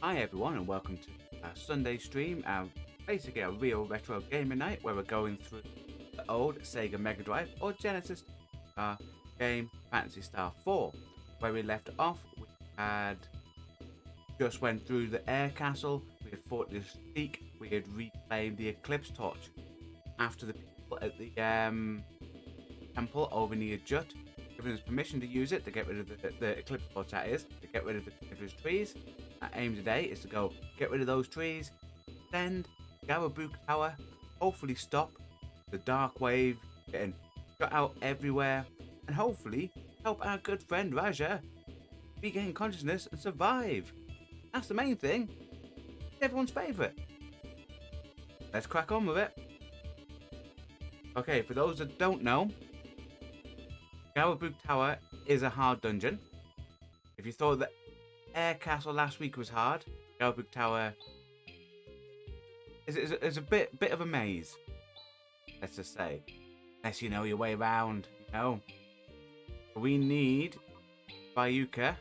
Hi everyone and welcome to our Sunday stream, basically a real retro gamer night where we're going through the old Sega Mega Drive or Genesis game Phantasy Star 4. Where we left off, we had just went through the air castle, we had fought the Mystique, we had reclaimed the Eclipse Torch. After the people at the temple over near Jut giving us permission to use it to get rid of the Eclipse Torch, that is, to get rid of the carnivorous trees. Our aim today is to go get rid of those trees, send Garuberk Tower, hopefully stop the dark wave getting shot out everywhere, and hopefully help our good friend Raja regain consciousness and survive. That's the main thing. It's everyone's favourite. Let's crack on with it. Okay, for those that don't know, Garuberk Tower is a hard dungeon. If you thought that Air Castle last week was hard, Garuberk Tower is a bit of a maze. Let's just say, unless you know your way around, you know. We need Bayuka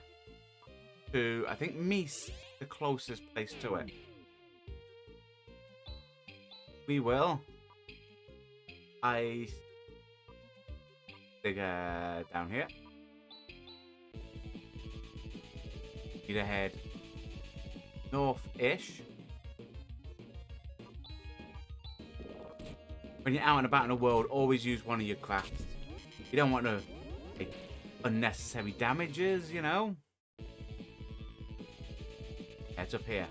to, I think, Mies, the closest place to it. We will. I dig down here. Need to head north-ish. When you're out and about in the world, always use one of your crafts. You don't want to take unnecessary damages, you know. Heads up here.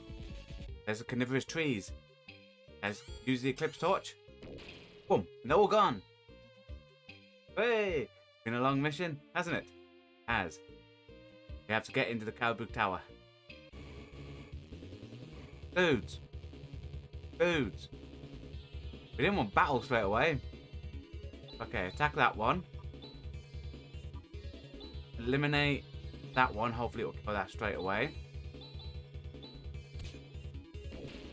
There's the carnivorous trees. Let's use the Eclipse Torch. Boom, and they're all gone. Hey, been a long mission, hasn't it? Has. We have to get into the Garuberk Tower. Dudes. Dudes. We didn't want battle straight away. Okay, attack that one. Eliminate that one. Hopefully it will kill that straight away.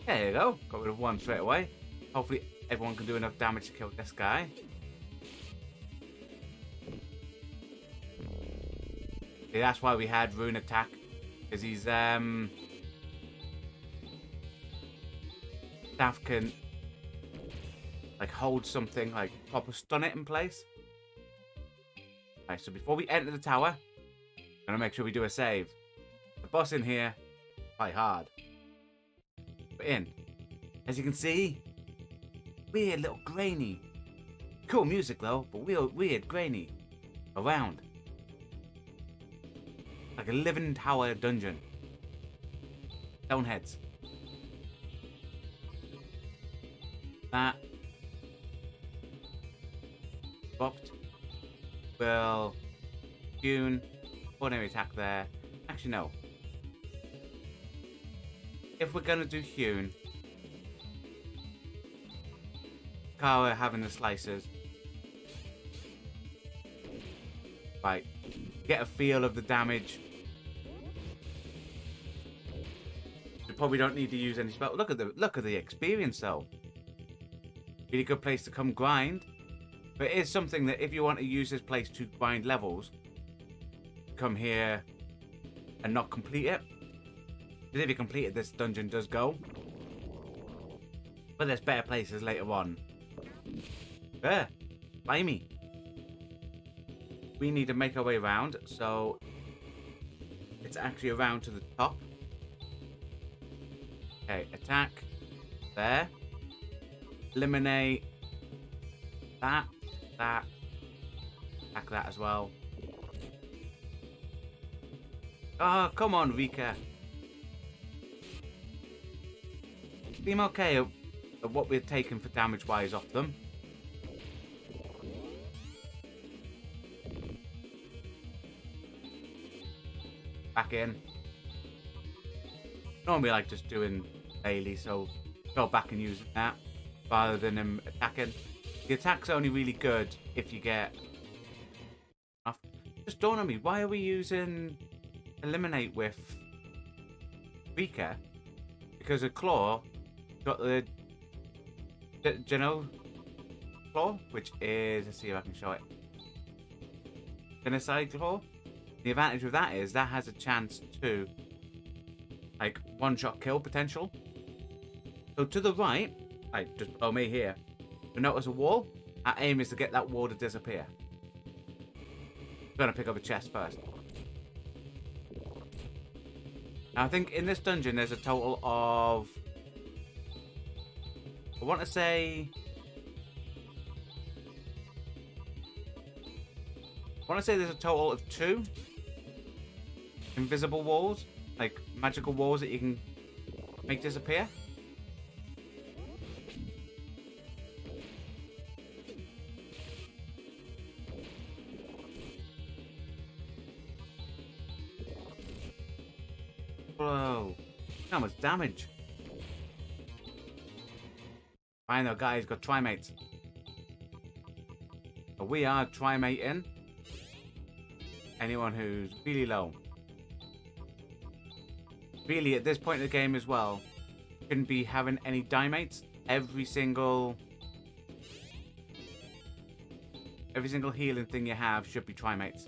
There you go. Got rid of one straight away. Hopefully everyone can do enough damage to kill this guy. See, that's why we had Rune attack. Because he's staff can like hold something, like proper stun it in place. Alright, so before we enter the tower, I'm gonna make sure we do a save. The boss in here, quite hard. But in. As you can see, weird little grainy. Cool music though, but weird grainy. Around. Like a living tower dungeon. Stone heads. That. Bopped. Will. Tune. Ordinary attack there. Actually, no. If we're gonna do Hewn, Kara having the slices. Right. Get a feel of the damage. We probably don't need to use any spell. Look at the experience though. Really good place to come grind. But it is something that if you want to use this place to grind levels, come here and not complete it. Because if you complete it, this dungeon does go. But there's better places later on. There. Blimey. We need to make our way around, so it's actually around to the top. Okay, attack. There. Eliminate that. Attack that as well. Oh, come on, Rika. Seem okay at what we're taking for damage-wise off them. Back in. Normally I like just doing daily, so go back and use that rather than him attacking. The attack's only really good if you get enough. Just dawned on me, why are we using Eliminate with Rika? Because a claw got the Geno claw, which is, let's see if I can show it. Genocide claw. The advantage of that is that has a chance to like one-shot kill potential. So to the right, like just below me here, you'll notice a wall. Our aim is to get that wall to disappear. I'm gonna pick up a chest first. Now I think in this dungeon there's a total of, I want to say there's a total of 2 invisible walls, like magical walls that you can make disappear. Whoa, how much damage. Fine though, guys, got trimates. So we are trimating anyone who's really low. Really, at this point in the game as well, shouldn't be having any dimates. Every single healing thing you have should be trimates.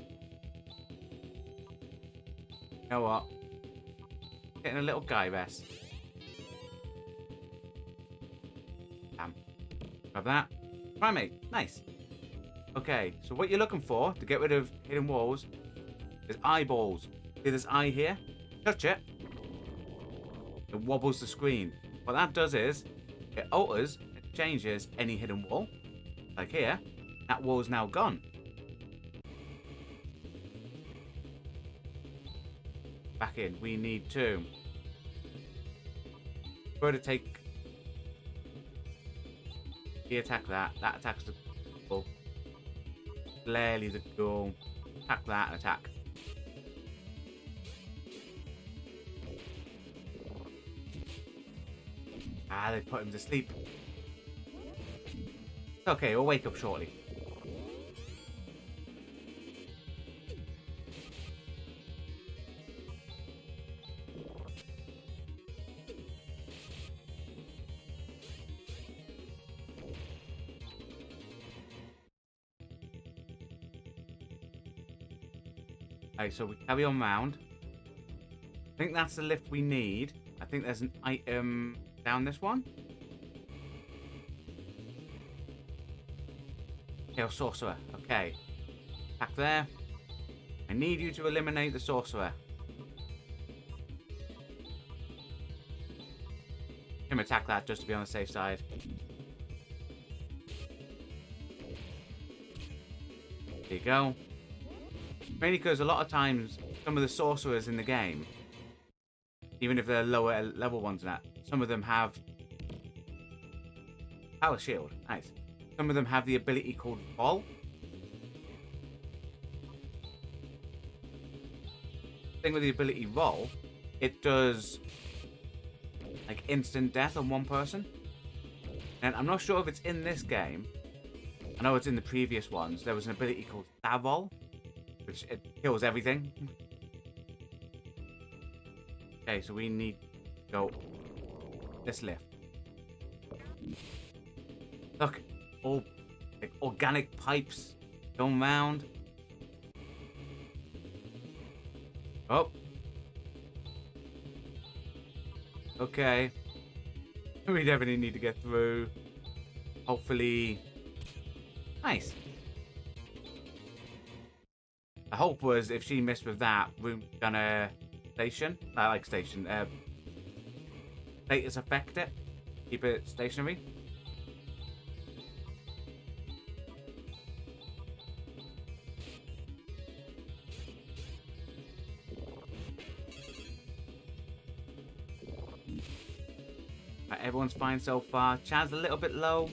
You know what? Getting a little guy vest. Damn. Grab that. Primate. Nice. Okay, so what you're looking for to get rid of hidden walls is eyeballs. See this eye here? Touch it. It wobbles the screen. What that does is it alters, it changes any hidden wall. Like here, that wall is now gone. Back in. We need to go to take the attack that. That attacks the goal. Clearly the goal. Attack that and attack. Ah, they put him to sleep. It's okay, we'll wake up shortly. Okay, so we carry on round. I think that's the lift we need. I think there's an item down this one. Kill sorcerer. Okay. Back there. I need you to eliminate the sorcerer. Him attack that just to be on the safe side. There you go. Mainly because a lot of times some of the sorcerers in the game, even if they're lower level ones than that, some of them have power shield. Nice. Some of them have the ability called Vol. Thing with the ability Vol, it does like instant death on one person. And I'm not sure if it's in this game. I know it's in the previous ones. There was an ability called Savol, which it kills everything. Okay, so we need to go this lift. Look, all like organic pipes going round. Oh. Okay. We definitely need to get through. Hopefully. Nice. The hope was if she missed with that, we're gonna station. I like station. Status affect it. Keep it stationary. Right, everyone's fine so far. Chad's a little bit low.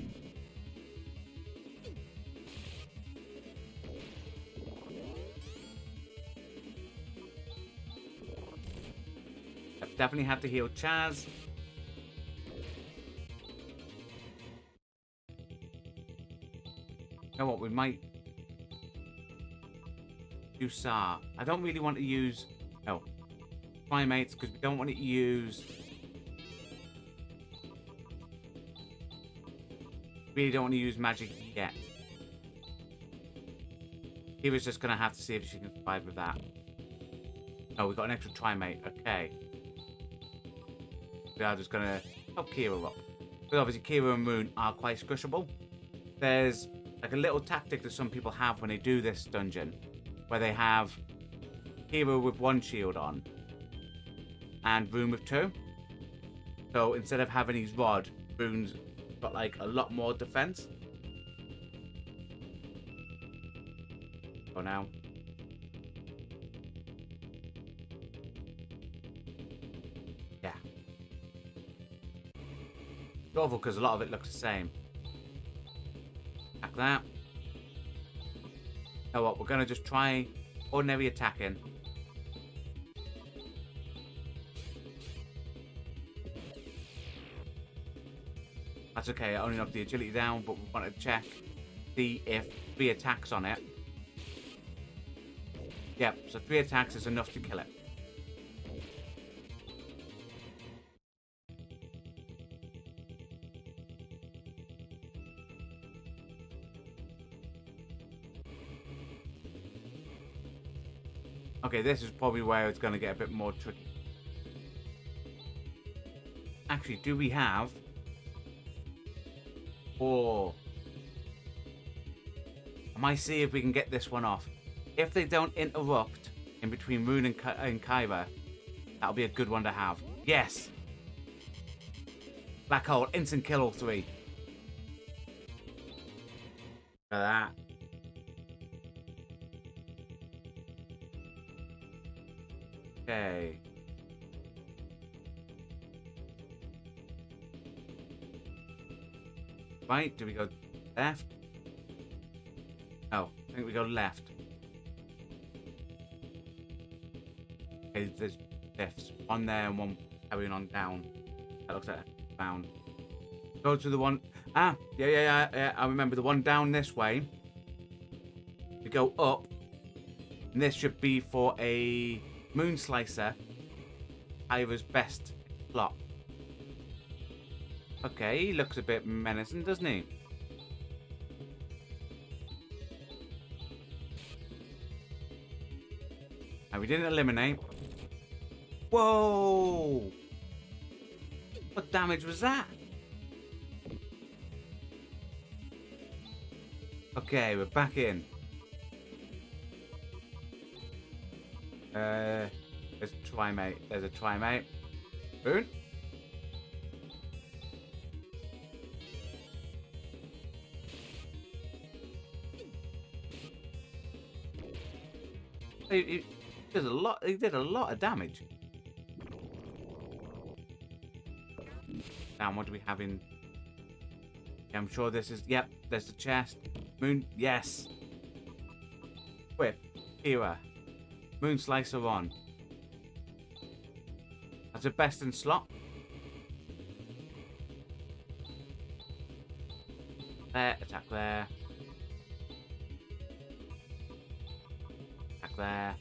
Definitely have to heal Chaz. You know what? We might use Sar. I don't really want to use primates because we don't want to use. Really don't want to use magic yet. He was just gonna have to see if she can survive with that. Oh, we got an extra trimate. Okay. We are just going to help Kira up. But obviously, Kira and Moon are quite squishable. There's like a little tactic that some people have when they do this dungeon, where they have Kira with one shield on and Moon with two. So instead of having his rod, Moon's got like a lot more defense. Go now. Yeah. It's awful because a lot of it looks the same. Like that. You know what? We're going to just try ordinary attacking. That's okay. I only knocked the agility down, but we want to check, see if 3 attacks on it. Yep, so 3 attacks is enough to kill it. Okay, this is probably where it's going to get a bit more tricky. Actually, do we have... Oh. I might see if we can get this one off. If they don't interrupt in between Moon and Kyra, that'll be a good one to have. Yes! Black hole, instant kill all 3. Look at that. Okay. Right, do we go left? No, I think we go left. Okay, there's lifts. One there and one carrying on down. That looks like a bound. Go to the one... Ah, yeah. I remember the one down this way. We go up. And this should be for a Moon Slicer. Ira's best slot. Okay, he looks a bit menacing, doesn't he? And we didn't eliminate. Whoa! What damage was that? Okay, we're back in. There's a trimate. There's a trimate. Boon. He did a lot. He did a lot of damage. Now, what do we have in? Yeah, I'm sure this is. Yep, there's the chest. Moon. Yes. Whip. Kira. Moon Slicer on. That's a best in slot. There. Attack there. There,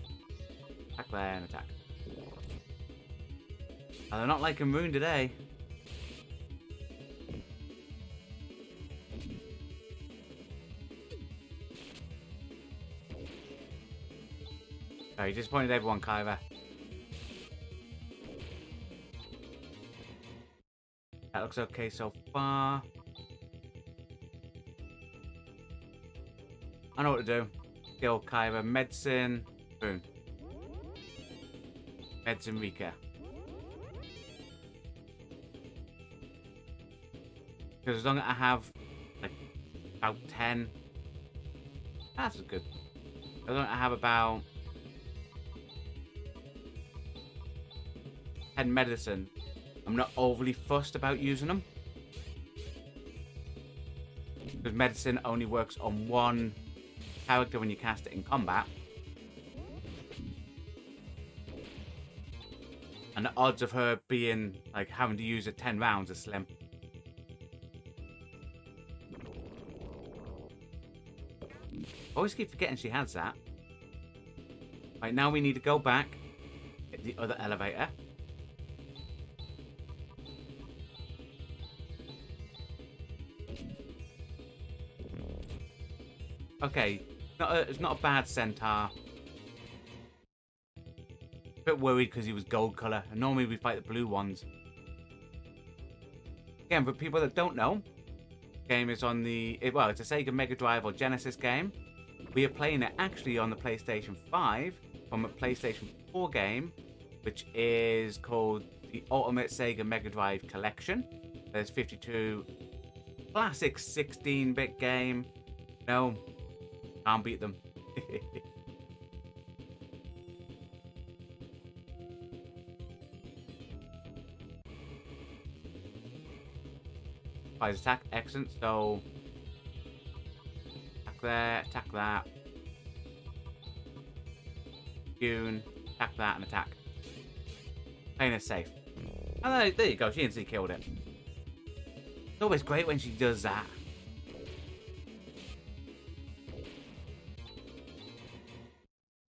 attack there, and attack. Oh, they're not liking Moon today. Oh, you disappointed everyone, Kyra. That looks okay so far. I know what to do. Skill Kyra, medicine, boom. Medicine Rika. Because as long as I have like about 10, that's good. As long as I have about 10 medicine, I'm not overly fussed about using them. Because medicine only works on one character when you cast it in combat, and the odds of her being like having to use it 10 rounds are slim. I always keep forgetting she has that. Right, now we need to go back, hit the other elevator. Okay, it's not a bad centaur. A bit worried because he was gold colour, and normally we fight the blue ones. Again, for people that don't know, the game is on the... Well, it's a Sega Mega Drive or Genesis game. We are playing it actually on the PlayStation 5 from a PlayStation 4 game, which is called the Ultimate Sega Mega Drive Collection. There's 52 classic 16-bit game. No, can't beat them. Surprise attack, excellent. So attack there, attack that. Tune, attack that, and attack. Playing it safe. And there you go, she instantly killed it. It's always great when she does that.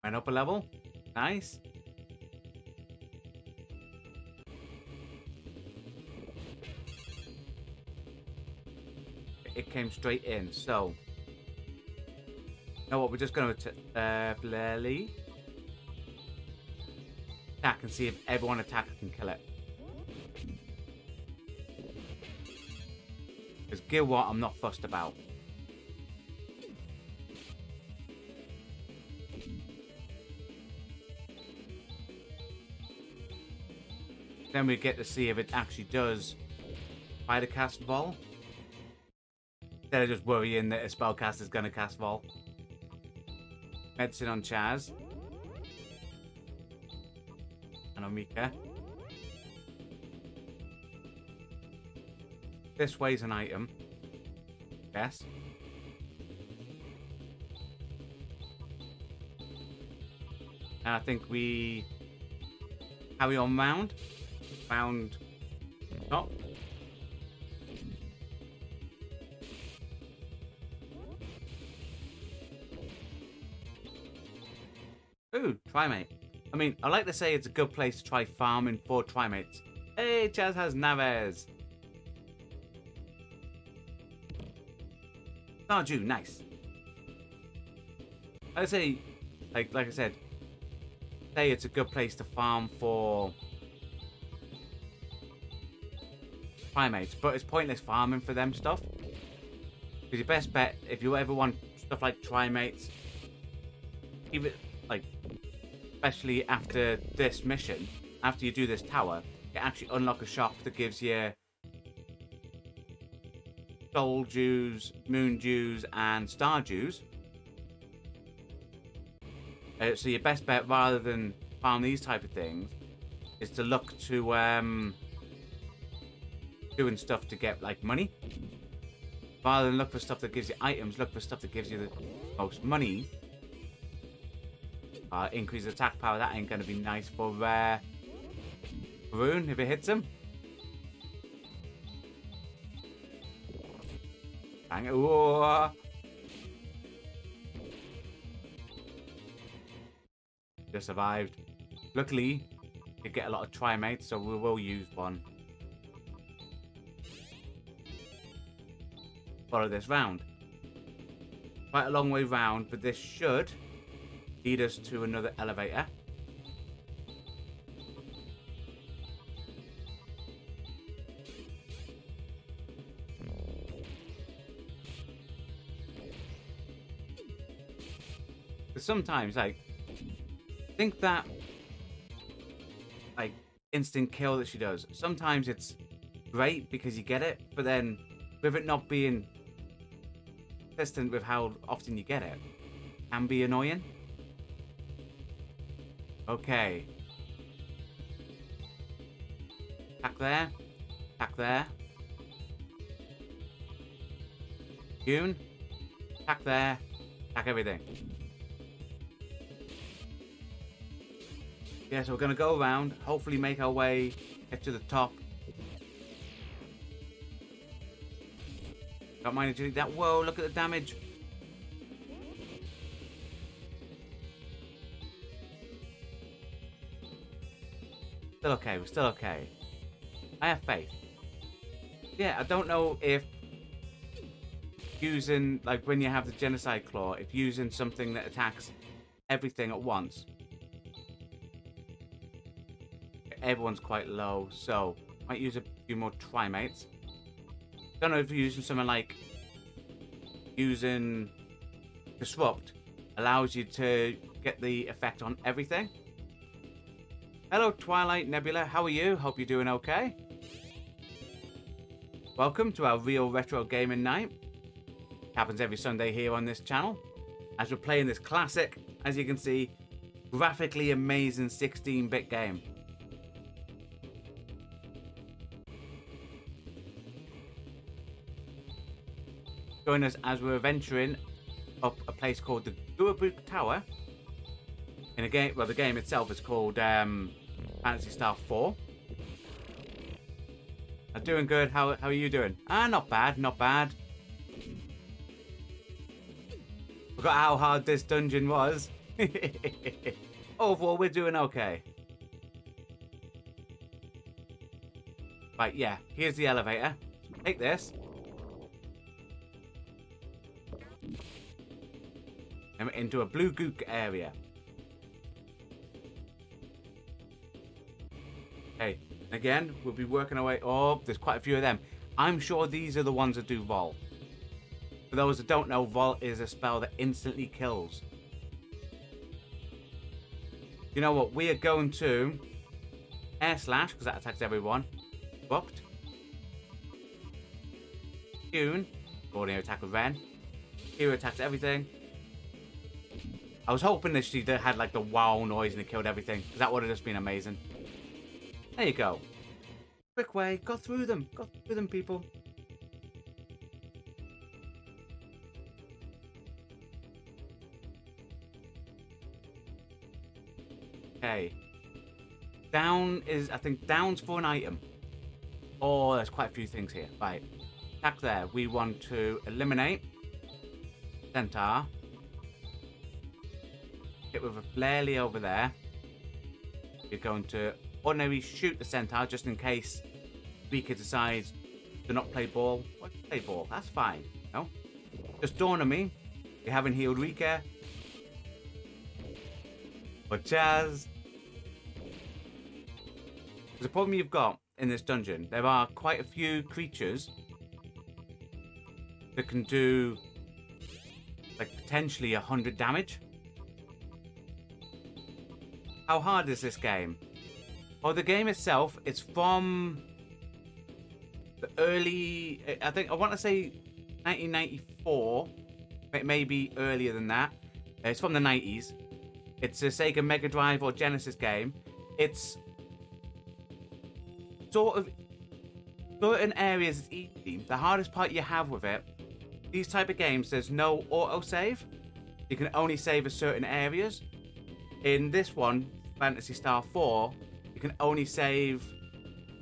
Went up a level. Nice. It came straight in, so... You know what, we're just going to attack and see if everyone attacks can kill it. Because Gilwart I'm not fussed about. Then we get to see if it actually does try to cast Vol. Instead of just worrying that a spellcaster is going to cast Vol. Medicine on Chaz. And Omika. This way's an item. Yes. And I think we carry on round. Round top. Ooh, Trimate. I mean, I like to say it's a good place to try farming for Trimates. Hey, Chaz has Naves. Stardew, nice. I'd say, like I said, say it's a good place to farm for Primates, but it's pointless farming for them stuff. Because your best bet, if you ever want stuff like Trimates, even like, especially after this mission, after you do this tower, you actually unlock a shop that gives you Soul Dews, Moon Dews, and Star Dews. So your best bet, rather than farm these type of things, is to look to doing stuff to get like money. Rather than look for stuff that gives you items, look for stuff that gives you the most money. Increase attack power, that ain't gonna be nice for Rune if it hits him. Bang it. Whoa. Just survived. Luckily, you get a lot of Trimates, so we will use one. Follow this round. Quite a long way round, but this should lead us to another elevator. But sometimes, like, think that, like, instant kill that she does. Sometimes it's great because you get it, but then with it not being consistent with how often you get it, can be annoying. Okay. Attack there. Attack there. June. Attack there. Attack everything. Yeah, so we're going to go around, hopefully make our way, get to the top. Don't mind doing that. Whoa, look at the damage. Still okay, we're still okay. I have faith. Yeah, I don't know if using, like when you have the Genocide Claw, if using something that attacks everything at once. Everyone's quite low, so might use a few more Trimates. don't know if you're using something like using Disrupt allows you to get the effect on everything. Hello, Twilight Nebula. How are you? Hope you're doing okay. Welcome to our real retro gaming night. It happens every Sunday here on this channel. As we're playing this classic, as you can see, graphically amazing 16-bit game. Join us as we're venturing up a place called the Garuberk Tower. In a game, well, the game itself is called Phantasy Star 4. I'm doing good. How are you doing? Not bad, not bad. Forgot how hard this dungeon was. Overall, we're doing okay. Right, yeah. Here's the elevator. Take this. And we're into a blue gook area. Okay, again, we'll be working our way. Oh, there's quite a few of them. I'm sure these are the ones that do Vol. For those that don't know, Vol is a spell that instantly kills. You know what? We are going to Air Slash, because that attacks everyone. Booked. Tune. Ordinary attack with Ren. Hero attacks everything. I was hoping that she had like the wow noise and it killed everything, because that would have just been amazing. There you go. Quick way. Got through them. Got through them, people. Okay. Down is, I think, down's for an item. Oh, there's quite a few things here. Right. Attack there. We want to eliminate Centaur. Hit with a flare over there. We're going to ordinarily shoot the Centaur just in case Rika decides to not play ball. What? Play ball. That's fine. No? Just dawn on me. We haven't healed Rika. But Jazz. The problem you've got in this dungeon, there are quite a few creatures that can do like potentially 100 damage. How hard is this game? Well, the game itself, it's from the early, I want to say 1994, maybe earlier than that. It's from the 90s. It's a Sega Mega Drive or Genesis game. It's sort of, certain areas is easy. The hardest part you have with it, these type of games, there's no autosave. You can only save a certain areas. In this one, Phantasy Star 4, you can only save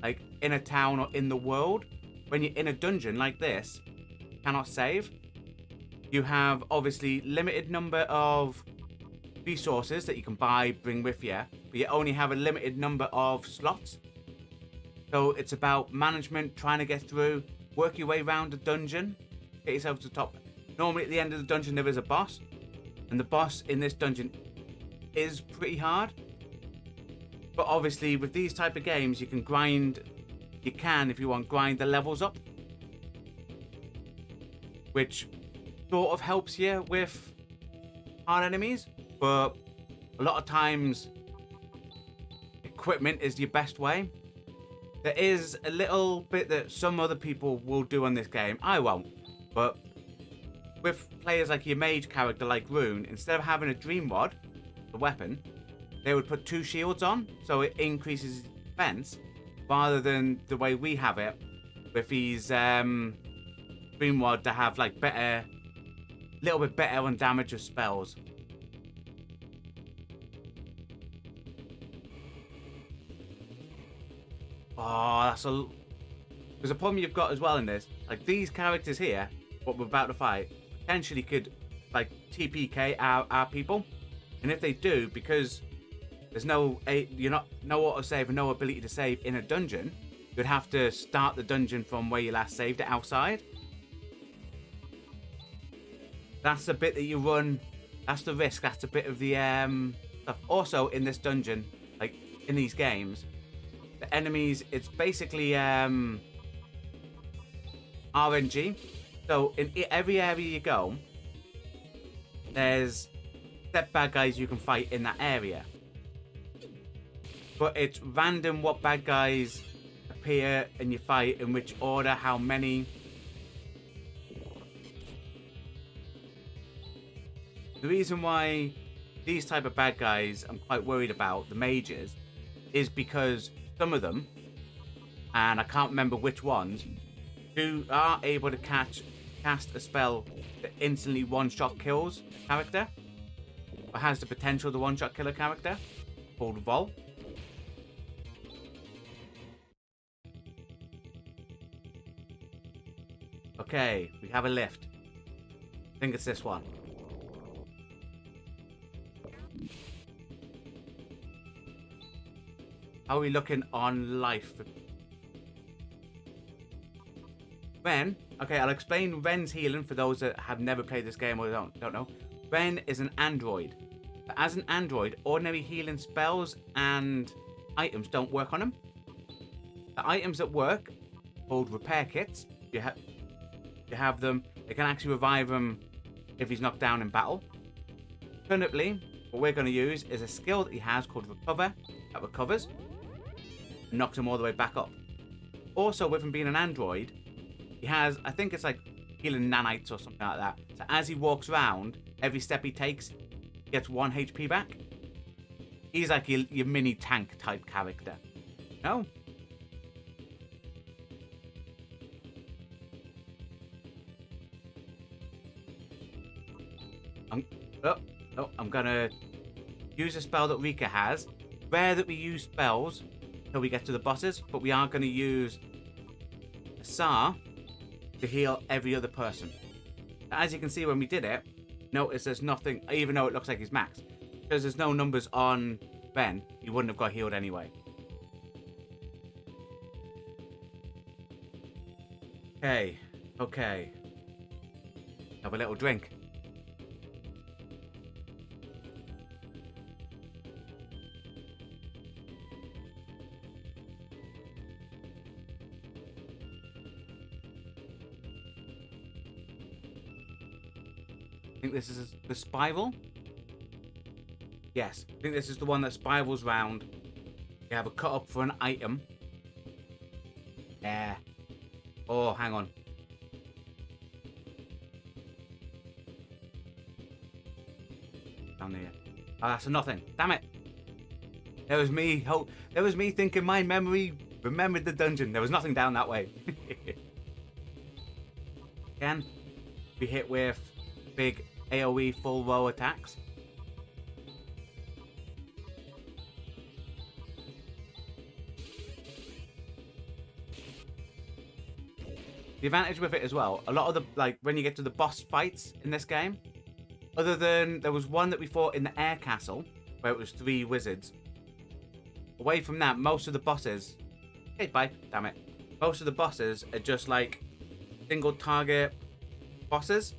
like in a town or in the world. When you're in a dungeon like this, you cannot save. You have obviously limited number of resources that you can buy, bring with you, but you only have a limited number of slots. So it's about management, trying to get through, work your way around the dungeon, get yourself to the top. Normally at the end of the dungeon there is a boss, and the boss in this dungeon is pretty hard. But obviously with these type of games you can grind, you can, if you want, grind the levels up, which sort of helps you with hard enemies. But a lot of times equipment is your best way. There is a little bit that some other people will do on this game. I won't. But with players like your mage character like Rune, instead of having a dream rod, the weapon, they would put 2 shields on, so it increases defense, rather than the way we have it with these dream rod to have like better, little bit better on damage of spells. Oh, that's a... There's a problem you've got as well in this. Like, these characters here, what we're about to fight, potentially could, like, TPK our people. And if they do, because there's no autosave and no ability to save in a dungeon, you'd have to start the dungeon from where you last saved it outside. That's the bit that you run. That's the risk. That's a bit of the stuff. Also, in this dungeon, like, in these games, the enemies, it's basically armor RNG. So in every area you go, there's set bad guys you can fight in that area. But it's random what bad guys appear in your fight, in which order, how many. The reason why these type of bad guys I'm quite worried about, the mages, is because some of them, and I can't remember which ones, are able to cast a spell that instantly one-shot kills a character, or has the potential to one-shot kill a character, called Vol. Okay, we have a lift. I think it's this one. How are we looking on life? Ren, okay, I'll explain Ren's healing for those that have never played this game or don't know. Ren is an android. But as an android, ordinary healing spells and items don't work on him. The items that work, called repair kits, you have them. They can actually revive him if he's knocked down in battle. Alternatively, what we're going to use is a skill that he has called Recover, that recovers and knocks him all the way back up. Also, with him being an android, he has, I think it's like healing nanites or something like that. So as he walks around, every step he takes, he gets 1 HP back. He's like your mini tank type character. No? I'm gonna use a spell that Rika has. Rare that we use spells till we get to the bosses, but we are gonna use a SAR to heal every other person. As you can see when we did it, notice there's nothing, even though it looks like he's maxed, because there's no numbers on Ben, he wouldn't have got healed anyway. Okay. Have a little drink. I think this is the spiral. Yes, I think this is the one that spirals round. You have a cut up for an item. Yeah. Oh, hang on. Down there. Oh, that's a nothing. Damn it. There was me. There was me thinking my memory remembered the dungeon. There was nothing down that way. Again, be hit with big AoE full row attacks. The advantage with it as well, a lot of the, like, when you get to the boss fights in this game, other than, there was one that we fought in the air castle, where it was 3 wizards. Away from that, most of the bosses, hey, bye, damn it. Most of the bosses are just like single target bosses.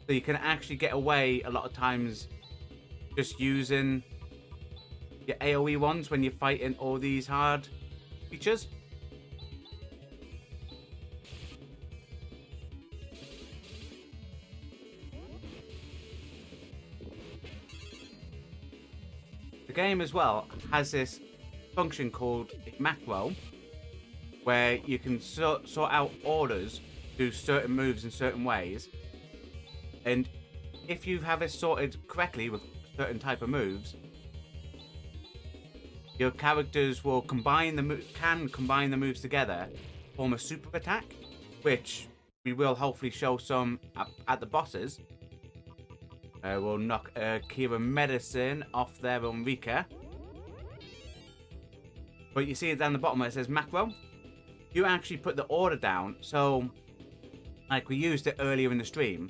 So you can actually get away a lot of times just using your AoE ones when you're fighting all these hard creatures. The game as well has this function called a macro, where you can sort out orders, do certain moves in certain ways, and if you have it sorted correctly with certain type of moves, your characters will combine the moves together, form a super attack, which we will hopefully show some at the bosses. We'll knock Kira Medicine off there on Rika. But you see it down the bottom where it says macro. You actually put the order down, so like we used it earlier in the stream.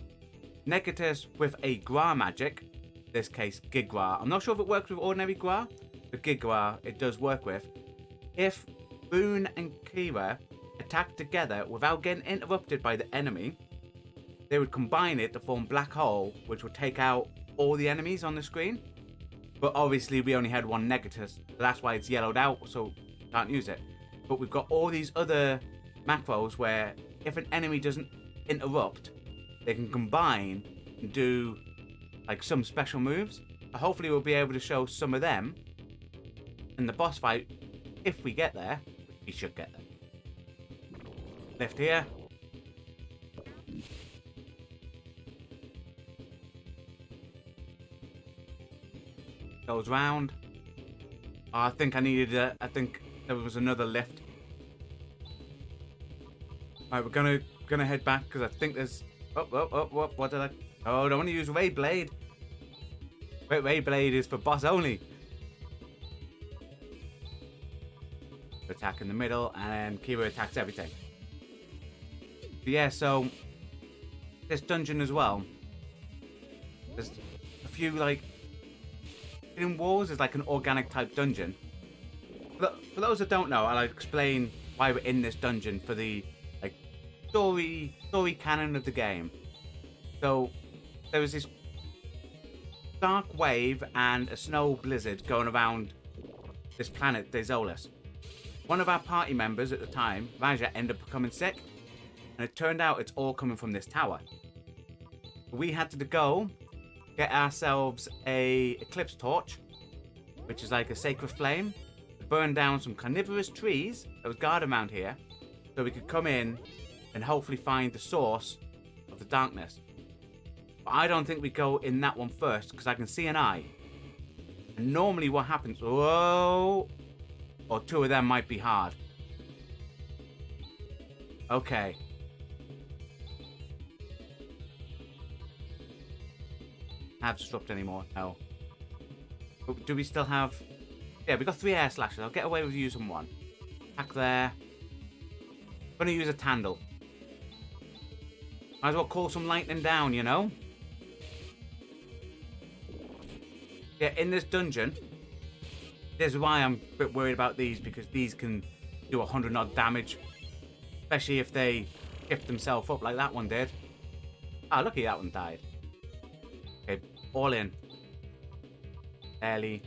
Negatus with a Gra magic, in this case Gigra. I'm not sure if it works with ordinary Gra, but Gigra it does work with. If Boone and Kira attack together without getting interrupted by the enemy, they would combine it to form Black Hole, which would take out all the enemies on the screen. But obviously we only had one Negatus, so that's why it's yellowed out, so can't use it. But we've got all these other macros where if an enemy doesn't interrupt, they can combine and do like some special moves. So hopefully we'll be able to show some of them in the boss fight if we get there. We should get there. Lift here. Goes round. Oh, I think I needed I think there was another lift. Alright, we're gonna head back because I think there's what did I? Oh, I don't want to use Ray Blade. Ray Blade is for boss only. Attack in the middle, and Kira attacks everything. But yeah, so this dungeon as well. There's a few like hidden walls. Is like an organic type dungeon. For those that don't know, I'll explain why we're in this dungeon for the like story canon of the game. So there was this dark wave and a snow blizzard going around this planet, Desolus. One of our party members at the time, Raja, ended up becoming sick, and it turned out it's all coming from this tower. We had to go get ourselves a eclipse torch, which is like a sacred flame, to burn down some carnivorous trees that was guarded around here, so we could come in and hopefully find the source of the darkness. But I don't think we go in that one first, because I can see an eye. And normally what happens, whoa, or two of them might be hard. Okay. Have disrupt anymore? No. But do we still have? Yeah, we got 3 air slashes. I'll get away with using one. Attack there. I'm gonna use a Tandle. Might as well call some lightning down, you know? Yeah, in this dungeon, this is why I'm a bit worried about these, because these can do 100 odd damage, especially if they shift themselves up like that one did. Ah, lucky that one died. Okay, all in. Barely.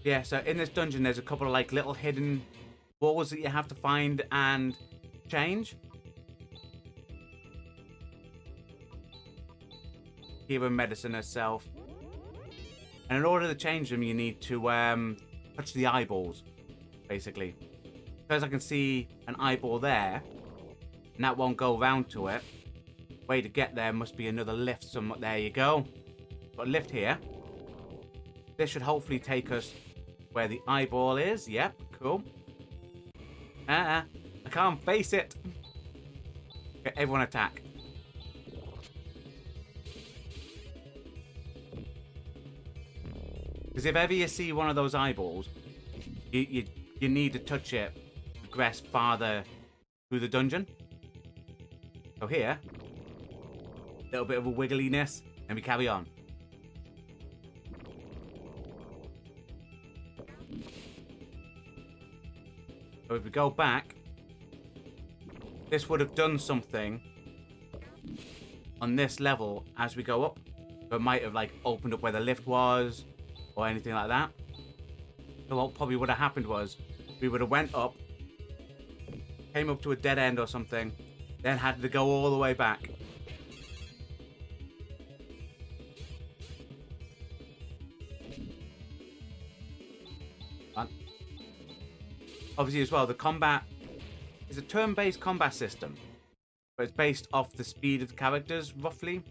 Yeah, so in this dungeon, there's a couple of like little hidden walls that you have to find and change. Kira medicine herself. And in order to change them, you need to touch the eyeballs, basically. Because I can see an eyeball there, and that won't go round to it. Way to get there must be another lift somewhere. There you go. Got a lift here. This should hopefully take us where the eyeball is. Yep, cool. I can't face it. Okay, everyone attack. Because if ever you see one of those eyeballs, you need to touch it to progress farther through the dungeon. So here, a little bit of a wiggliness, and we carry on. So if we go back, this would have done something on this level as we go up. So it might have like opened up where the lift was, or anything like that. So what probably would have happened was we would have went up, came up to a dead end or something, then had to go all the way back. Obviously as well, the combat is a turn-based combat system, but it's based off the speed of the characters, roughly.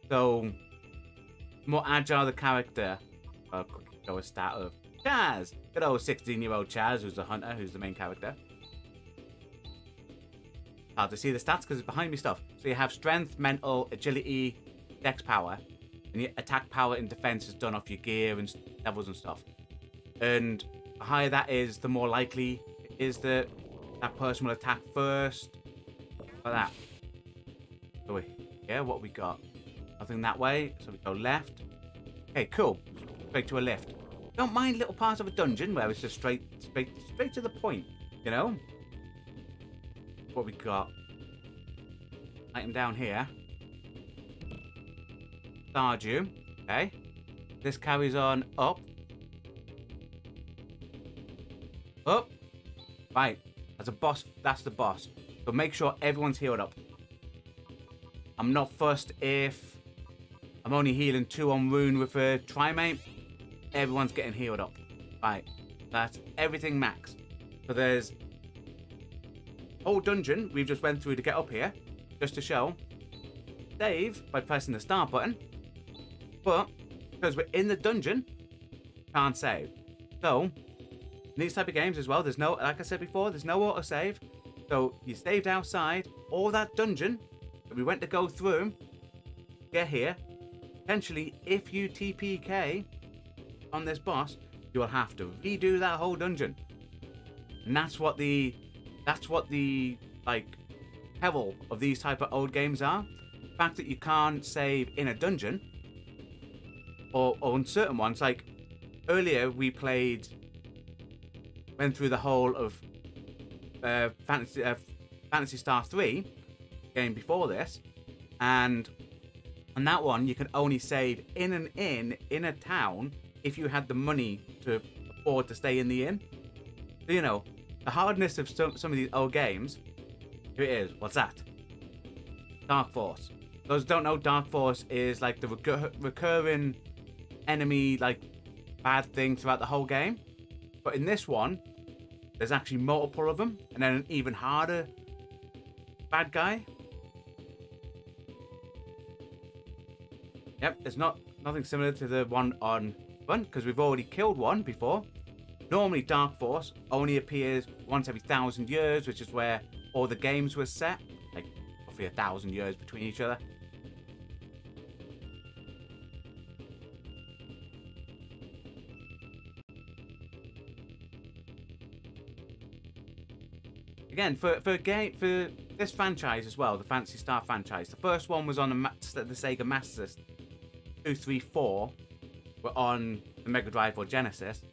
So, the more agile the character, go a stat of Chaz, good old 16-year-old Chaz, who's the hunter, who's the main character. Hard to see the stats because it's behind me stuff. So you have strength, mental, agility, dex power, and your attack power and defense is done off your gear and levels and stuff. And the higher that is, the more likely it is that that person will attack first. Like that. So yeah, what we got? Nothing that way, so we go left. Okay, cool. Straight to a lift. Don't mind little parts of a dungeon where it's just straight to the point, you know? What we got? Item down here. Stardew. Okay. This carries on up. Up. Right. As a boss, that's the boss. So make sure everyone's healed up. I'm not fussed if I'm only healing 2 on rune with a Trimate. Everyone's getting healed up. Right, that's everything max. So there's whole dungeon we've just went through to get up here, just to show. Save by pressing the start button, but because we're in the dungeon, can't save. So in these type of games as well, there's no, like I said before, there's no autosave. So you saved outside all that dungeon that we went to go through, get here. Potentially, if you TPK on this boss, you will have to redo that whole dungeon. And that's what the like peril of these type of old games are. The fact that you can't save in a dungeon, or on certain ones. Like earlier, we went through the whole of Phantasy Star 3 game before this, and on that one you can only save in an inn in a town if you had the money to afford to stay in the inn. So, you know, the hardness of some of these old games. Here it is. What's that? Dark Force. Those who don't know, Dark Force is like the recurring enemy, like bad thing throughout the whole game. But in this one, there's actually multiple of them, and then an even harder bad guy. Yep, there's nothing similar to the one on Run, because we've already killed one before. Normally Dark Force only appears once every 1,000 years, which is where all the games were set, like roughly 1,000 years between each other. Again, for this franchise as well, the Phantasy Star franchise, the first one was on the Sega Master System. 2, 3, 4 were on the Mega Drive or Genesis.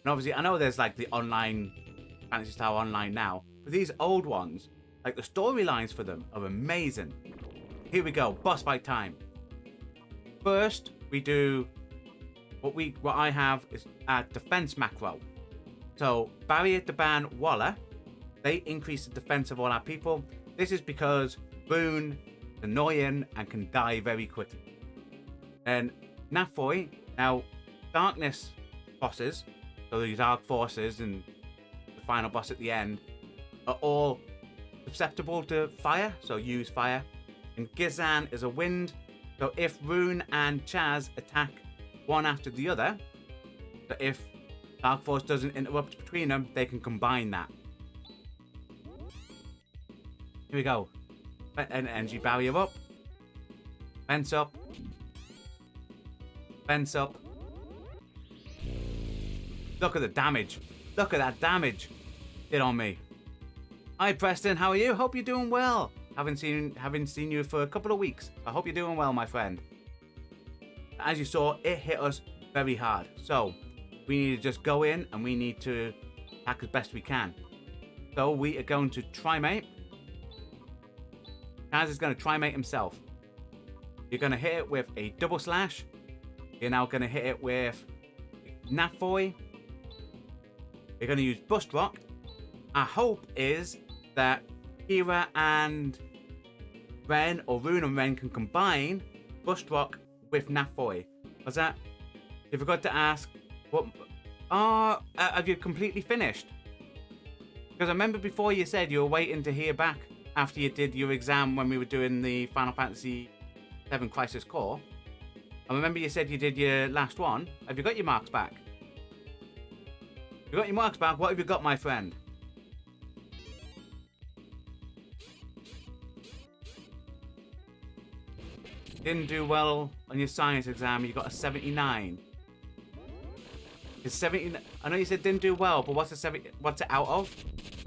And obviously, I know there's like the online Phantasy Star Online now, but these old ones, like the storylines for them are amazing. Here we go, boss fight time. First, we do what I have is a defense macro. So Barrier, Daban, Waller, they increase the defense of all our people. This is because Boone is annoying and can die very quickly. And Nafoy, now darkness bosses, so the dark forces and the final boss at the end, are all susceptible to fire, so use fire. And Gizan is a wind, so if Rune and Chaz attack one after the other, so if Dark Force doesn't interrupt between them, they can combine that. Here we go. An energy barrier up. Fence up. Fence up. Look at the damage. Look at that damage. Did on me. Hi Preston, how are you? Hope you're doing well. Haven't seen you for a couple of weeks. I hope you're doing well, my friend. As you saw, it hit us very hard. So we need to just go in and we need to attack as best we can. So we are going to Trimate. Kaz is going to Trimate himself. You're going to hit it with a double slash. You're now going to hit it with Nafoy. You're going to use Bust Rock. Our hope is that Kira and Ren, or Rune and Ren, can combine Bust Rock with Nafoy. Was that? You forgot to ask. What? Have you completely finished? Because I remember before you said you were waiting to hear back after you did your exam when we were doing the Final Fantasy VII Crisis Core. I remember you said you did your last one. Have you got your marks back? You got your marks back? What have you got, my friend? Didn't do well on your science exam. You got a 79. Is 70? I know you said didn't do well, but what's it out of?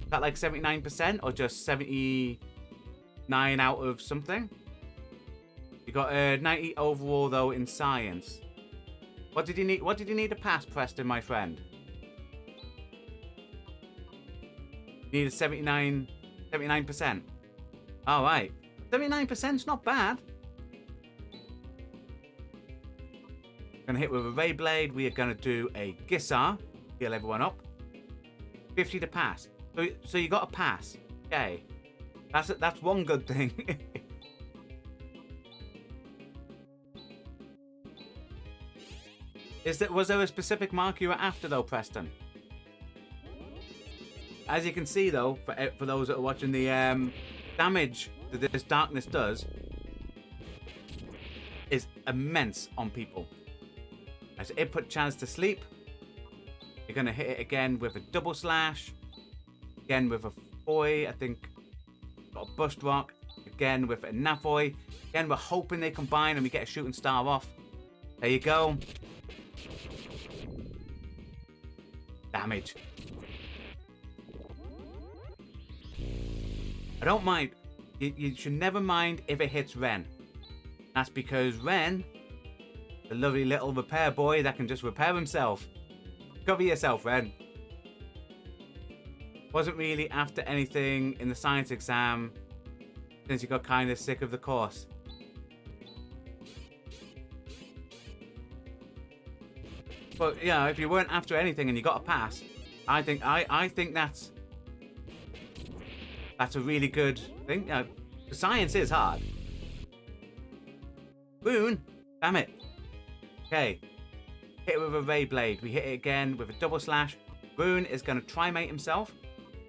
Is that like 79% or just 79 out of something? You got a 90 overall though in science. What did you need? What did you need to pass, Preston, my friend? You need a 79%. All right, 79%'s not bad. Gonna hit with a Ray Blade. We are gonna do a Gissar. Heal everyone up. 50 to pass. So you got a pass. Okay. That's one good thing. Was there a specific mark you were after though, Preston? As you can see though, for those that are watching, the damage that this darkness does is immense on people. As it put Chaz to sleep, you're going to hit it again with a double slash, again with a foy, I think, got a bust rock, again with a nafoy. Again, we're hoping they combine and we get a shooting star off. There you go. Damage. I don't mind. You should never mind if it hits Ren. That's because Ren, the lovely little repair boy that can just repair himself. Cover yourself, Ren. Wasn't really after anything in the science exam since he got kind of sick of the course. But yeah, if you weren't after anything and you got a pass, I think that's a really good thing. The science is hard. Boon, damn it. Okay, hit it with a ray blade. We hit it again with a double slash. Boon is going to trimate himself.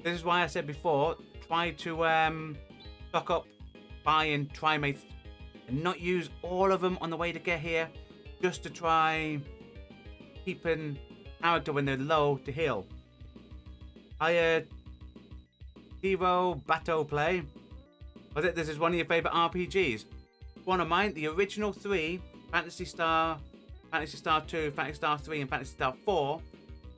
This is why I said before, try to stock up, buy in trimates, and not use all of them on the way to get here, just to try keeping character when they're low to heal. Hero Battle Play. This is one of your favourite RPGs. One of mine, the original 3, Phantasy Star, Phantasy Star 2, Phantasy Star 3, and Phantasy Star 4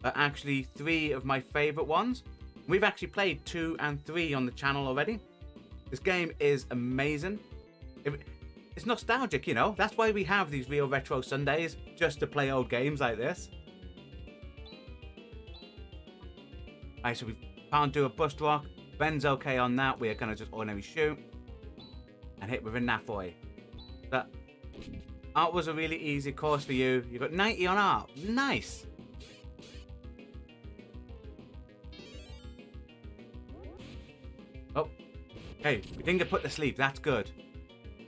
are actually 3 of my favourite ones. We've actually played 2 and 3 on the channel already. This game is amazing. It's nostalgic, you know. That's why we have these real retro Sundays, just to play old games like this. Alright, so we can't do a bust rock. Ben's okay on that. We're going to just ordinary shoot and hit with a nafoy. That art was a really easy course for you. You got 90 on art. Nice. Oh, hey, we didn't get put to sleep. That's good.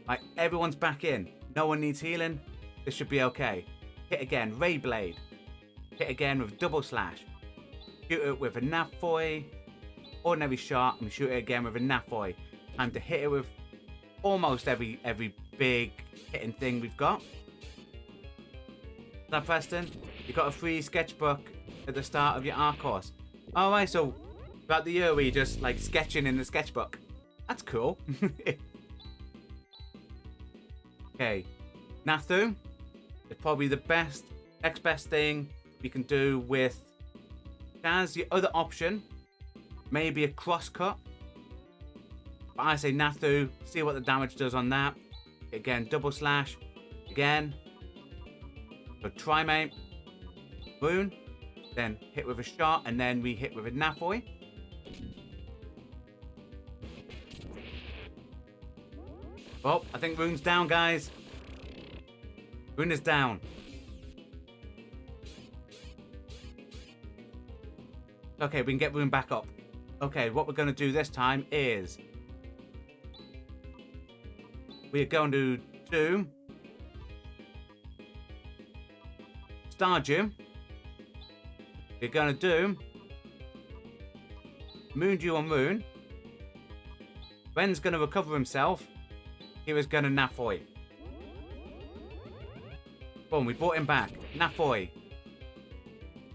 Like, everyone's back in. No one needs healing. This should be okay. Hit again, ray blade. Hit again with double slash. Shoot it with a nafoy. Ordinary shot, and we shoot it again with a nafoy. Time to hit it with almost every big hitting thing we've got. Now, Preston, you got a free sketchbook at the start of your art course. Alright, so throughout the year, were you just like sketching in the sketchbook? That's cool. Okay, Nathu is probably the next best thing we can do with Chaz. The other option, maybe a crosscut. But I say Nathu, see what the damage does on that. Again, double slash. Again. So trimate. Boon. Then hit with a shot, and then we hit with a nafoy. Oh, I think Rune's down, guys. Rune is down. Okay, we can get Rune back up. Okay, what we're going to do this time is we are going to do Stardew. We're going to do Moondew on Rune. Ben's going to recover himself. He was going to nafoy. Boom, we brought him back. Nafoy.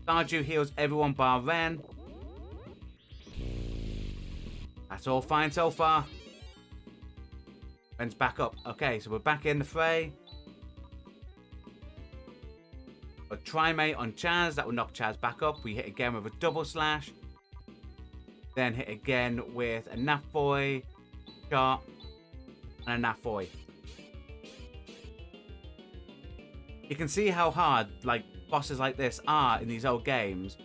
Stardew heals everyone bar Ren. That's all fine so far. Ben's back up. Okay, so we're back in the fray. A trimate on Chaz. That will knock Chaz back up. We hit again with a double slash. Then hit again with a nafoy. Shot. And a nafoy. You can see how hard like bosses like this are in these old games.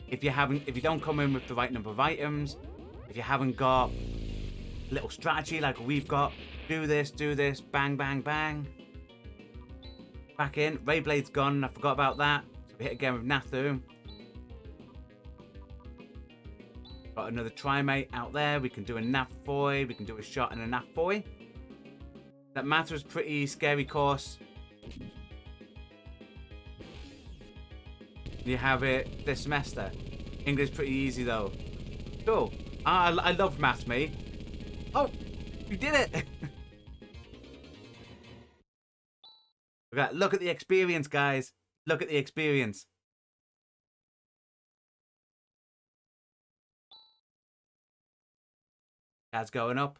If you don't come in with the right number of items, if you haven't got a little strategy like we've got, do this, bang, bang, bang. Back in. Rayblade's gone. I forgot about that. So we hit again with Nathu. Got another trimate out there. We can do a nav boy. We can do a shot and a nav boy. That math was pretty scary course. You have it this semester. English pretty easy though. Cool. I love math, mate. Oh, we did it. Look at the experience, guys. Look at the experience. That's going up.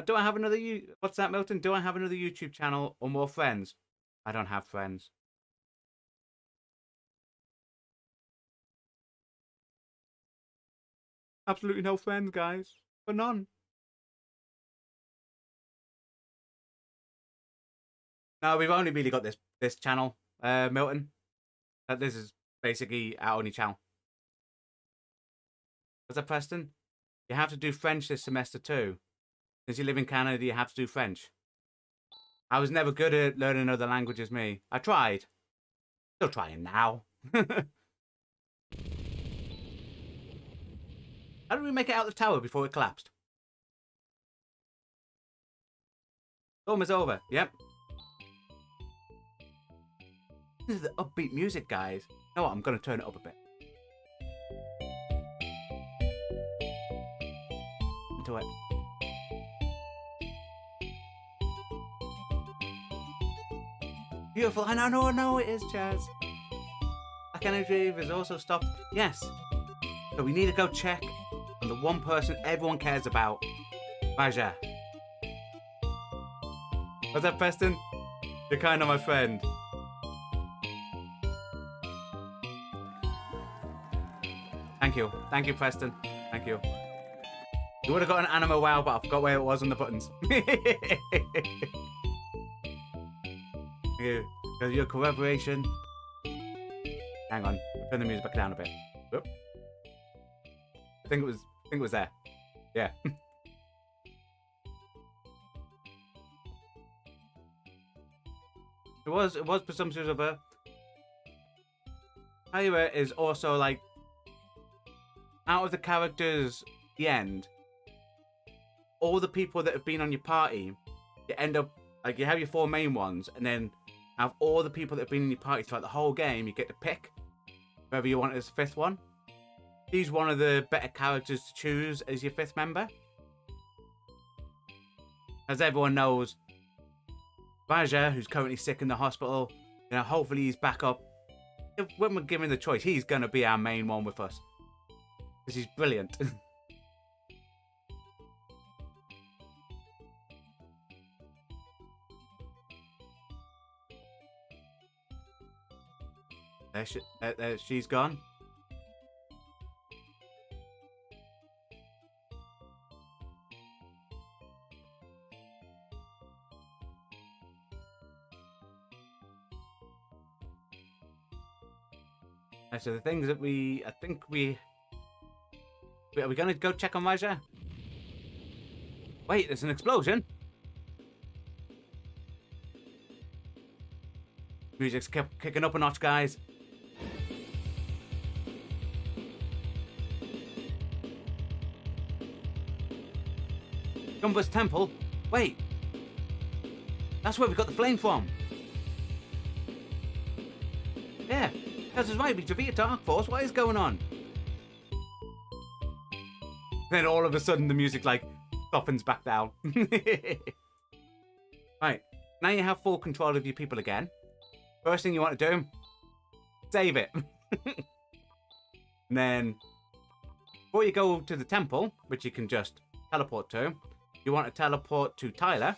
Do I have another What's that, Milton? Do I have another YouTube channel or more friends? I don't have friends. Absolutely no friends, guys. For none. No, we've only really got this channel, Milton. This is basically our only channel. What's that, Preston? You have to do French this semester too. Since you live in Canada, you have to do French. I was never good at learning other languages, me. I tried. Still trying now. How did we make it out the tower before it collapsed? Storm is over. Yep. This is the upbeat music, guys. You know what? I'm going to turn it up a bit. Into it. Beautiful. I know it is, Chaz. Black Energy has also stopped. Yes. So we need to go check on the one person everyone cares about. Raja. What's up, Preston? You're kind of my friend. Thank you. Thank you, Preston. Thank you. You would have got an Anima Wow, but I forgot where it was on the buttons. Because your collaboration. Hang on. Turn the music back down a bit. Whoop. I think it was there. Yeah. It was presumptuous of her. Tyra is also like, out of the characters, the end, all the people that have been on your party, you end up, like, you have your 4 main ones, and then out of all the people that have been in your party throughout the whole game, you get to pick whoever you want as the 5th one. She's one of the better characters to choose as your 5th member. As everyone knows, Raja, who's currently sick in the hospital, you know, hopefully he's back up. When we're given the choice, he's going to be our main one with us. Because he's brilliant. She's gone. So the things that are we going to go check on Raja? Wait, there's an explosion. Music's kept kicking up a notch, guys. Gumbus Temple? Wait. That's where we got the flame from. Yeah. That's right, we defeated Dark Force. What is going on? Then all of a sudden the music like softens back down. Right, now you have full control of your people again. First thing you want to do, save it. And then before you go to the temple, which you can just teleport to, you want to teleport to Tyler.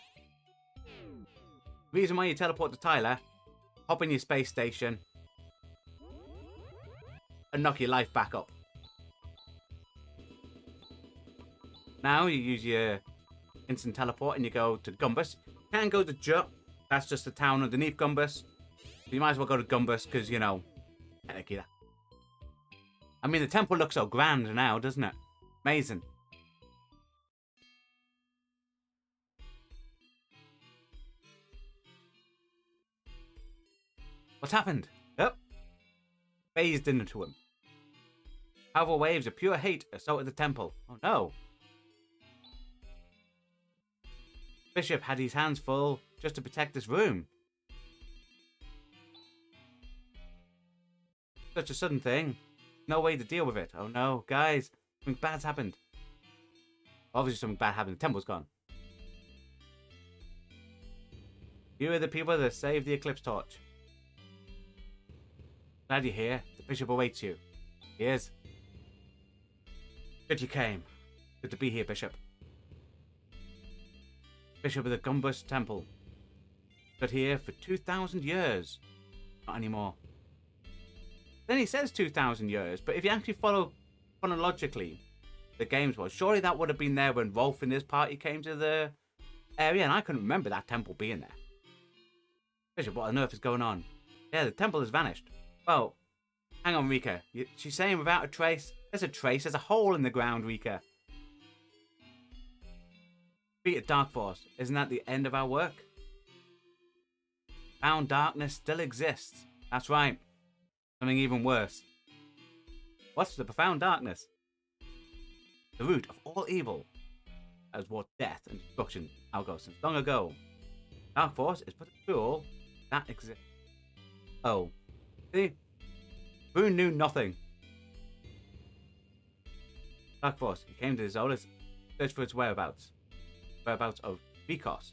Reason why you teleport to Tyler, hop in your space station and knock your life back up. Now you use your instant teleport and you go to Gumbus. You can go to Jut. That's just the town underneath Gumbus. You might as well go to Gumbus because, you know, technically that. I mean, the temple looks so grand now, doesn't it? Amazing. What's happened? Yep. Phased into him. Powerful waves of pure hate assaulted the temple. Oh no. Bishop had his hands full just to protect this room. Such a sudden thing. No way to deal with it. Oh no, guys. Something bad's happened. Obviously something bad happened. The temple's gone. You are the people that saved the Eclipse Torch. Glad you're here. The Bishop awaits you. He is. Good you came. Good to be here, Bishop. Bishop of the Gumbus Temple. Stood here for 2,000 years. Not anymore. Then he says 2,000 years, but if you actually follow chronologically the games was, surely that would have been there when Rolf and his party came to the area, and I couldn't remember that temple being there. Bishop, what on earth is going on? Yeah, the temple has vanished. Well, hang on, Rika. She's saying without a trace. There's a trace. There's a hole in the ground, Rika. Defeated Dark Force. Isn't that the end of our work? Found darkness still exists. That's right. Something even worse. What's the profound darkness? The root of all evil. That has brought death and destruction out since long ago. Dark Force is but a tool that exists. Oh. See? Boone knew nothing. Dark Force, he came to the Zolas, searched for its whereabouts. Whereabouts of Vikos.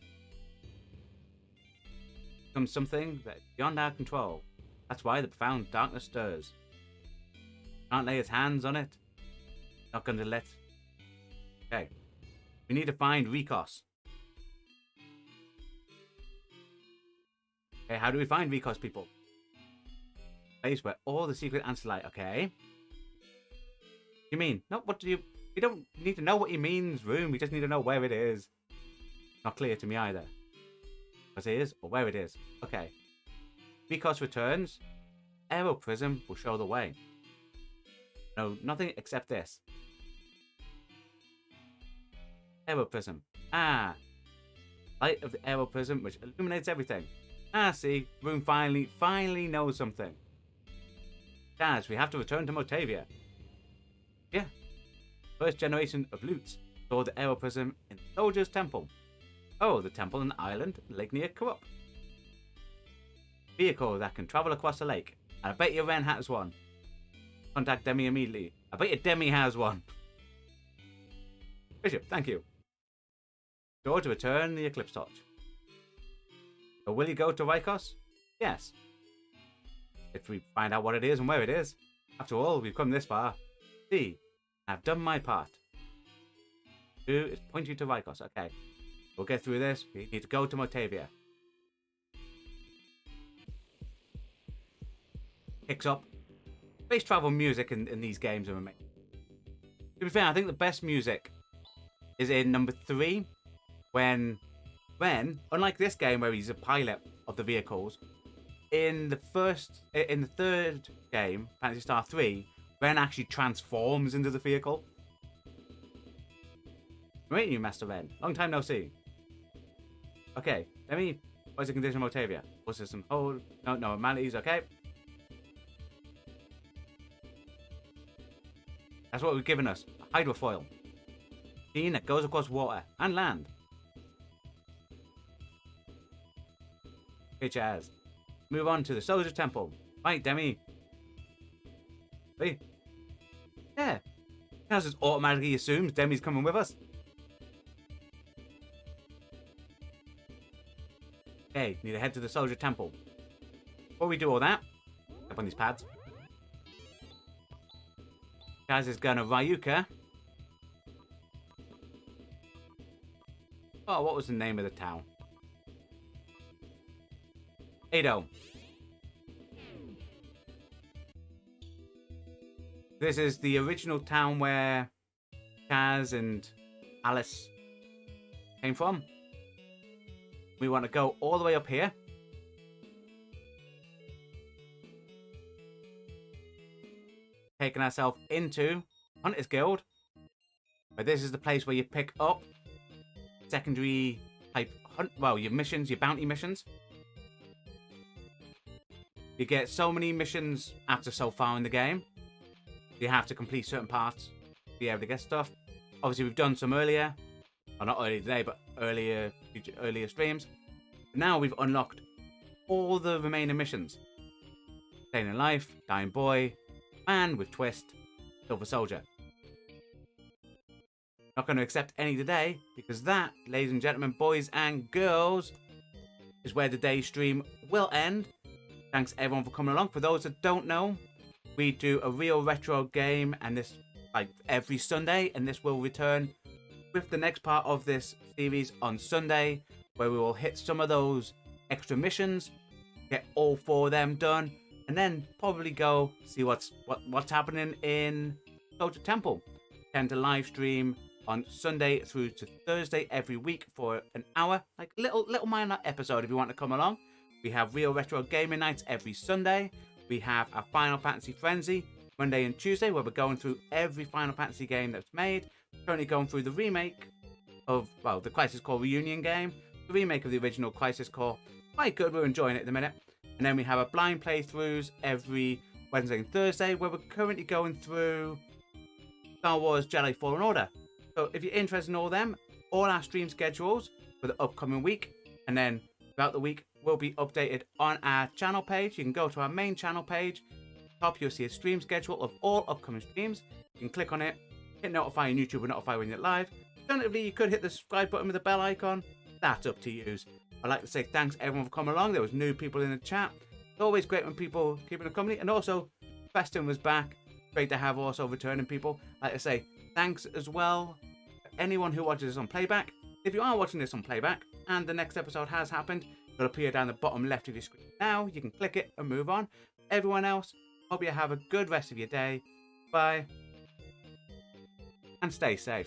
Becomes something that is beyond our control. That's why the profound darkness stirs. Can't lay his hands on it. Not going to let. Okay. We need to find Rikos. Okay, how do we find Rikos, people? Place where all the secret answers lie. Okay. You mean? Not what do you... We don't need to know what he means, room. We just need to know where it is. Not clear to me either. What it is or where it is. Okay. Rikos returns. Aeroprism will show the way. No, nothing except this. Aeroprism. Ah. Light of the Aeroprism which illuminates everything. Ah, see. Room finally knows something. Guys, we have to return to Motavia. Yeah. First generation of loots saw the Aeroprism in the Soldier's Temple. Oh, the temple in the island, Lake near Corrupt. Vehicle that can travel across the lake. And I bet you Ren has one. Contact Demi immediately. I bet you Demi has one. Bishop, thank you. Sure to return the Eclipse Torch. So will you go to Rikos? Yes. If we find out what it is and where it is. After all, we've come this far. See, I've done my part. Do is point you to Rikos. Okay. We'll get through this. We need to go to Motavia. Kicks up. Space travel music in these games are amazing. To be fair, I think the best music is in number 3, when Ren, unlike this game where he's a pilot of the vehicles, in the third game, Phantasy Star 3, Ren actually transforms into the vehicle. Great, you Master Ren. Long time no see. Okay, what's the condition of Motavia? Was there some hold? No amenities, okay. That's what we've given us. A hydrofoil. Machine that goes across water and land. Okay, Chaz. Move on to the Soldier Temple. Right, Demi. Wait. Yeah. Chaz just automatically assumes Demi's coming with us. Okay, need to head to the Soldier Temple. Before we do all that, up on these pads. Chaz is going to Ryuka. Oh, what was the name of the town? Edo. This is the original town where Chaz and Alice came from. We want to go all the way up here. Taking ourselves into Hunter's Guild. But this is the place where you pick up secondary type hunt. Well, your missions, your bounty missions. You get so many missions after so far in the game. You have to complete certain parts to be able to get stuff. Obviously, we've done some earlier, or not earlier today, but earlier streams. Now we've unlocked all the remaining missions. Staying in Life, Dying Boy, Man with Twist, Silver Soldier. Not going to accept any today, because that, ladies and gentlemen, boys and girls, is where today's stream will end. Thanks everyone for coming along. For those that don't know, we do a real retro game, and this like every Sunday, and this will return with the next part of this series on Sunday, where we will hit some of those extra missions, get all 4 of them done, and then probably go see what's happening in Soldier Temple. Tend to live stream on Sunday through to Thursday every week for an hour, like little minor episode if you want to come along. We have real retro gaming nights every Sunday. We have our Final Fantasy Frenzy Monday and Tuesday, where we're going through every Final Fantasy game that's made. Currently going through the remake of, well, the Crisis Core Reunion game, the remake of the original Crisis Core. Quite good, we're enjoying it at the minute. And then we have our blind playthroughs every Wednesday and Thursday, where we're currently going through Star Wars Jedi Fallen Order. So if you're interested in all them, all our stream schedules for the upcoming week, and then throughout the week, will be updated on our channel page. You can go to our main channel page. Top, you'll see a stream schedule of all upcoming streams. You can click on it, hit notify, and YouTube will notify when you're live. Alternatively, you could hit the subscribe button with the bell icon. That's up to you. I'd like to say thanks everyone for coming along. There was new people in the chat. It's always great when people keeping the company. And also, Festin was back. Great to have also returning people. I'd like to say thanks as well to anyone who watches this on playback. If you are watching this on playback and the next episode has happened, it'll appear down the bottom left of your screen now. You can click it and move on. Everyone else, hope you have a good rest of your day. Bye. And stay safe.